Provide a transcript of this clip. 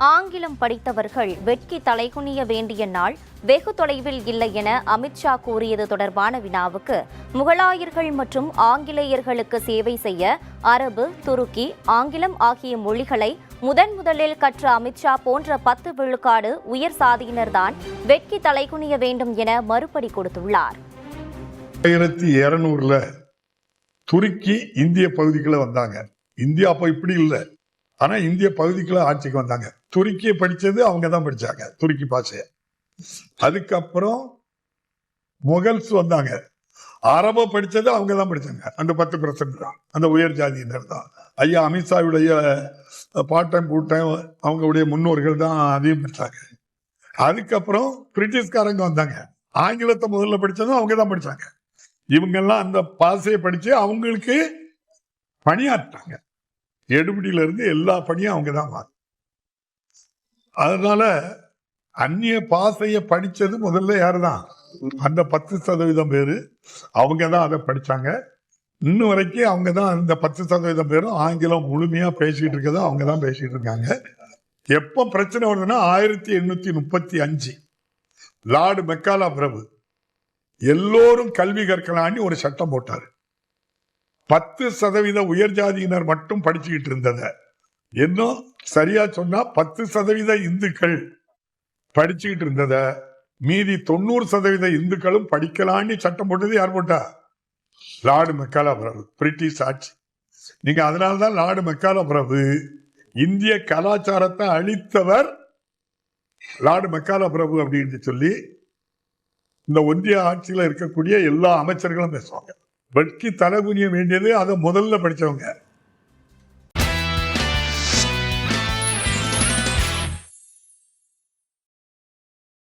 ஆங்கிலம் படித்தவர்கள் வெட்கி தலைகுனிய வேண்டிய நாள் வெகு தொலைவில் இல்லை என அமித்ஷா கூறியது தொடர்பான வினாவுக்கு முகலாயர்கள் மற்றும் ஆங்கிலேயர்களுக்கு சேவை செய்ய அரபு, துருக்கி, ஆங்கிலம் ஆகிய மொழிகளை முதலில் கற்ற அமித்ஷா போன்ற 10 விழுக்காடு உயர் சாதியினர்தான் வெட்கி தலைகுனிய வேண்டும் என மறுபடி கொடுத்துள்ளார். 1200 துருக்கி இந்திய பகுதிக்குள்ள வந்தாங்க. இந்தியா அப்ப இப்படி இல்லை, ஆனா இந்திய பகுதிக்குள்ள ஆட்சிக்கு வந்தாங்க. துருக்கியை படிச்சது அவங்க தான் படிச்சாங்க, துருக்கி பாஷைய. அதுக்கப்புறம் முகல்ஸ் வந்தாங்க, அரப படிச்சது அவங்க தான் படிச்சாங்க. அந்த 10% தான் அந்த உயர் ஜாதியினர் தான். ஐயா அமித்ஷாவுடைய பார்ட் டைம் ஃபுல் டைம் அவங்களுடைய முன்னோர்கள் தான் அதையும் படிச்சாங்க. அதுக்கப்புறம் பிரிட்டிஷ்காரங்க வந்தாங்க, ஆங்கிலத்தை முதல்ல படிச்சதும் அவங்க தான் படிச்சாங்க. இவங்கெல்லாம் அந்த பாஷையை படிச்சு அவங்களுக்கு பணியாற்றாங்க. எடுபடியில இருந்து எல்லா பணியும் அவங்க தான் வாங்க. அதனால அந்நிய பாஷையை படிச்சது முதல்ல யாருதான்? அந்த 10% பேரு அவங்க தான் அதை படிச்சாங்க. இன்னும் வரைக்கும் அவங்க தான் அந்த 10% பேரும் ஆங்கிலம் முழுமையா பேசிட்டு இருக்கதோ அவங்க தான் பேசிட்டு இருக்காங்க. எப்ப பிரச்சனை வருதுன்னா 1835 லார்டு மெக்காலா பிரபு எல்லோரும் கல்வி கற்கலான்னு ஒரு சட்டம் போட்டாரு. 10% உயர் ஜாதியினர் மட்டும் படிச்சுக்கிட்டு இருந்தத, இன்னும் சரியா சொன்னா 10% இந்துக்கள் படிச்சுக்கிட்டு இருந்தத மீதி 90% இந்துக்களும் படிக்கலான்னு சட்டம் போட்டது யார் போட்டா? லார்டு மெக்காலா பிரபு, பிரிட்டிஷ் ஆட்சி. நீங்க அதனால்தான் லார்டு மெக்காலா பிரபு இந்திய கலாச்சாரத்தை அழித்தவர் லார்டு மெக்காலா பிரபு அப்படின்னு சொல்லி இந்த ஒன்றிய ஆட்சியில இருக்கக்கூடிய எல்லா அமைச்சர்களும் பேசுவாங்க. வெட்கி தலைகுனிய வேண்டியது அதை முதல்ல படிச்சவங்க.